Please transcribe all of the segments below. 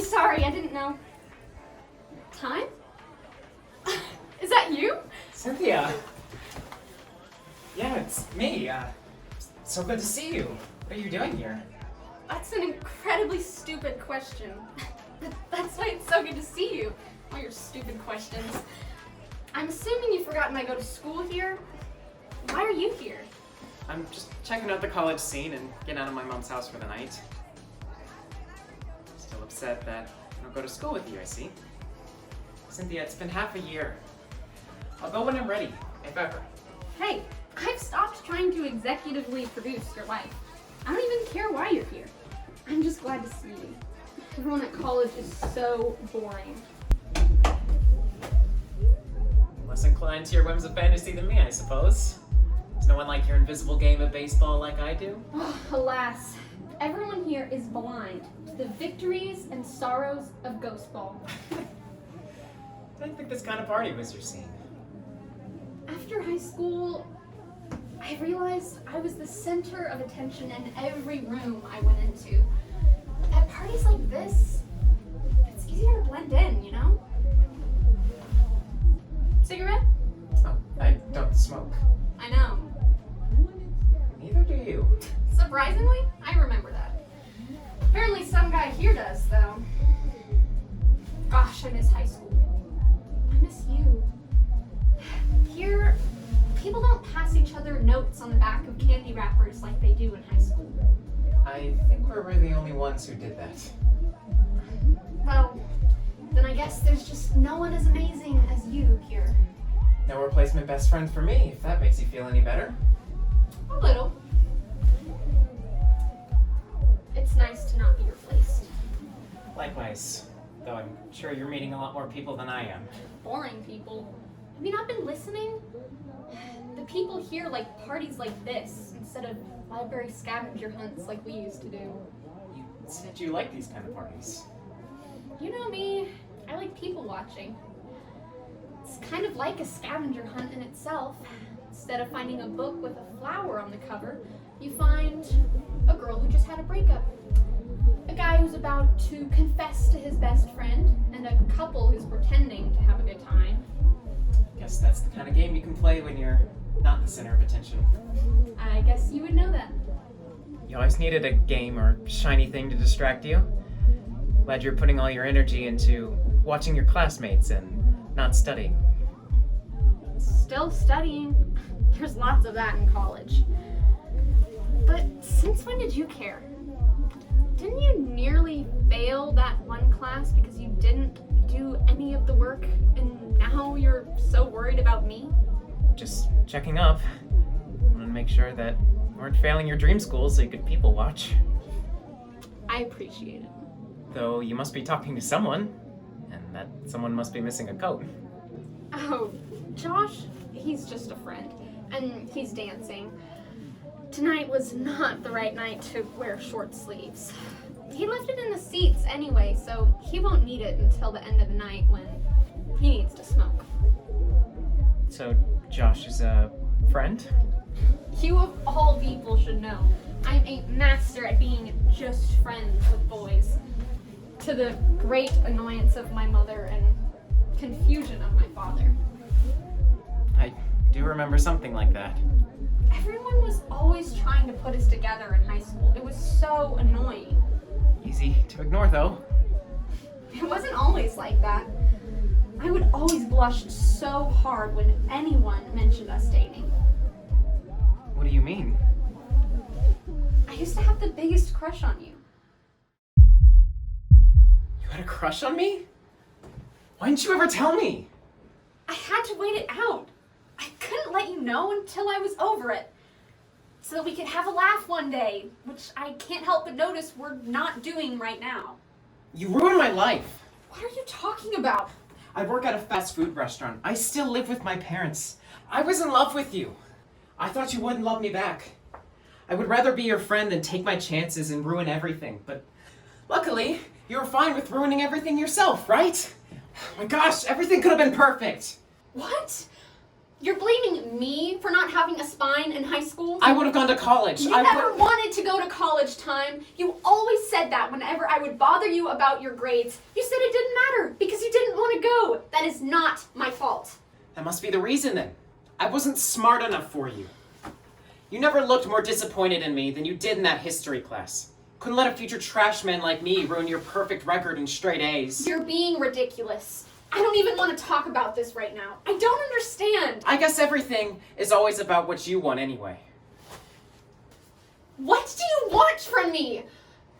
sorry, I didn't know. Thyme? Is that you? Cynthia! Yeah, it's me. So good to see you. What are you doing here? That's an incredibly stupid question. That's why it's so good to see you. All your stupid questions. I'm assuming you've forgotten I go to school here. Why are you here? I'm just checking out the college scene and getting out of my mom's house for the night. Still upset that I don't go to school with you, I see. Cynthia, it's been half a year. I'll go when I'm ready, if ever. Hey, I've stopped trying to executively produce your life. I don't even care why you're here. I'm just glad to see you. Everyone at college is so boring. Less inclined to your whims of fantasy than me, I suppose. Does no one like your invisible game of baseball like I do? Oh, alas, everyone here is blind to the victories and sorrows of Ghost Ball. I didn't think this kind of party was your scene. After high school, I realized I was the center of attention in every room I went into. At parties like this, it's easier to blend in, you know? Cigarette? Oh, I don't smoke. I know. Neither do you. Surprisingly, I remember that. Apparently some guy here does, though. Gosh, I miss high school. I miss you. Here, people don't pass each other notes on the back of candy wrappers like they do in high school. I think we're really the only ones who did that. Well, then I guess there's just no one as amazing as you here. No replacement best friend for me, if that makes you feel any better. A little. It's nice to not be replaced. Likewise, though I'm sure you're meeting a lot more people than I am. Boring people. Have you not been listening? The people here like parties like this instead of library scavenger hunts like we used to do. You said you like these kind of parties. You know me, I like people watching. It's kind of like a scavenger hunt in itself. Instead of finding a book with a flower on the cover, you find a girl who just had a breakup, a guy who's about to confess to his best friend, and a couple who's pretending to have a good time. Guess that's the kind of game you can play when you're not the center of attention. I guess you would know that. You always needed a game or shiny thing to distract you. Glad you're putting all your energy into watching your classmates and not studying. Still studying. There's lots of that in college. But since when did you care? Didn't you nearly fail that one class because you didn't do any of the work, and now you're so worried about me? Just checking up. Wanted to make sure that you weren't failing your dream school so you could people watch. I appreciate it. Though you must be talking to someone, and that someone must be missing a coat. Oh, Josh, he's just a friend, and he's dancing. Tonight was not the right night to wear short sleeves. He left it in the seats anyway, so he won't need it until the end of the night when he needs to smoke. So, Josh is a friend? You of all people should know. I'm a master at being just friends with boys. To the great annoyance of my mother and confusion of my father. I do remember something like that. Everyone was always trying to put us together in high school. It was so annoying. Easy to ignore, though. It wasn't always like that. I would always blush so hard when anyone mentioned us dating. What do you mean? I used to have the biggest crush on you. You had a crush on me? Why didn't you ever tell me? I had to wait it out. I couldn't let you know until I was over it. So that we could have a laugh one day, which I can't help but notice we're not doing right now. You ruined my life. What are you talking about? I work at a fast food restaurant. I still live with my parents. I was in love with you. I thought you wouldn't love me back. I would rather be your friend than take my chances and ruin everything, but luckily, you were fine with ruining everything yourself, right? Oh my gosh, everything could have been perfect. What? You're blaming me for not having a spine in high school? I would have gone to college. You never wanted to go to college, Thyme. You always said that whenever I would bother you about your grades. You said it didn't matter because you didn't want to go. That is not my fault. That must be the reason then. I wasn't smart enough for you. You never looked more disappointed in me than you did in that history class. Couldn't let a future trash man like me ruin your perfect record in straight A's. You're being ridiculous. I don't even want to talk about this right now. I don't understand. I guess everything is always about what you want anyway. What do you want from me?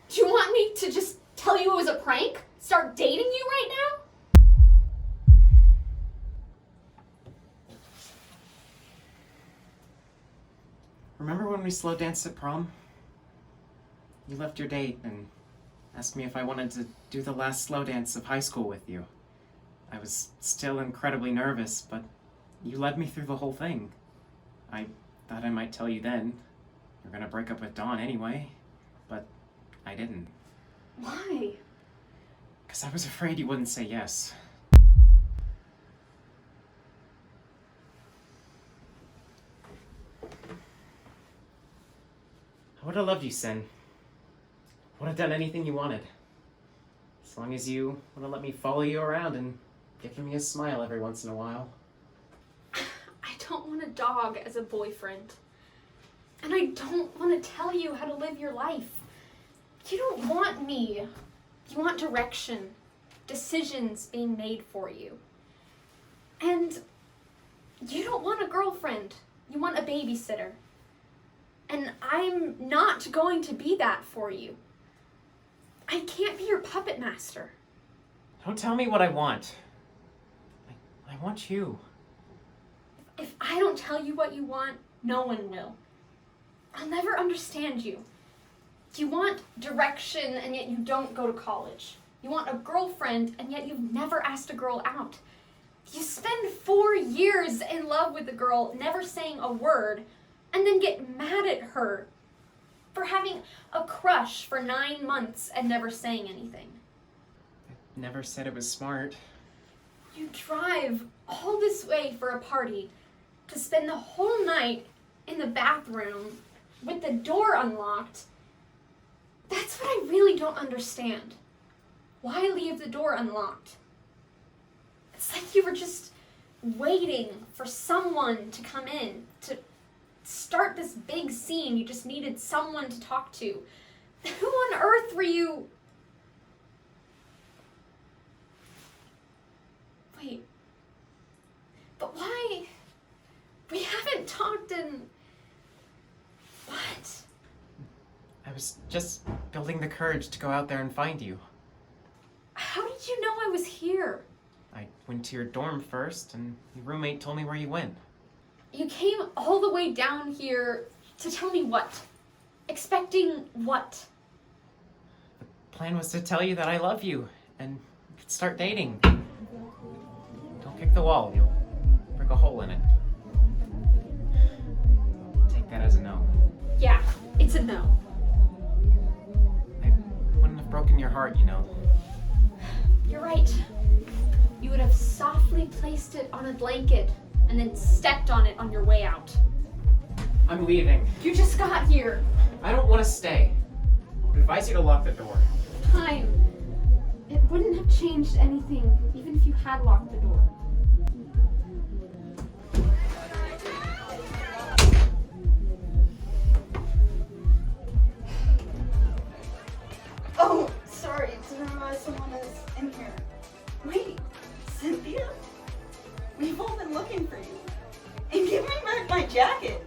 Do you want me to just tell you it was a prank? Start dating you right now? Remember when we slow danced at prom? You left your date and asked me if I wanted to do the last slow dance of high school with you. I was still incredibly nervous, but you led me through the whole thing. I thought I might tell you then. You're gonna break up with Dawn anyway, but I didn't. Why? Because I was afraid you wouldn't say yes. I would have loved you, Sin. Would have done anything you wanted. As long as you would have let me follow you around and give me a smile every once in a while. I don't want a dog as a boyfriend. And I don't want to tell you how to live your life. You don't want me. You want direction. Decisions being made for you. And you don't want a girlfriend. You want a babysitter. And I'm not going to be that for you. I can't be your puppet master. Don't tell me what I want. I want you. If I don't tell you what you want, no one will. I'll never understand you. You want direction and yet you don't go to college. You want a girlfriend and yet you've never asked a girl out. You spend 4 years in love with a girl, never saying a word, and then get mad at her for having a crush for 9 months and never saying anything. I never said it was smart. You drive all this way for a party to spend the whole night in the bathroom with the door unlocked. That's what I really don't understand. Why leave the door unlocked? It's like you were just waiting for someone to come in to start this big scene. You just needed someone to talk to. Who on earth were you? Wait. But why? We haven't talked in... What? I was just building the courage to go out there and find you. How did you know I was here? I went to your dorm first, and your roommate told me where you went. You came all the way down here to tell me what? Expecting what? The plan was to tell you that I love you, and we could start dating. Don't kick the wall, you'll break a hole in it. Take that as a no. Yeah, it's a no. I wouldn't have broken your heart, you know. You're right. You would have softly placed it on a blanket and then stepped on it on your way out. I'm leaving. You just got here. I don't want to stay. I would advise you to lock the door. Thyme. It wouldn't have changed anything, even if you had locked the door. Oh, sorry, didn't realize someone is in here. Wait, Cynthia? We've all been looking for you. And give me back my jacket.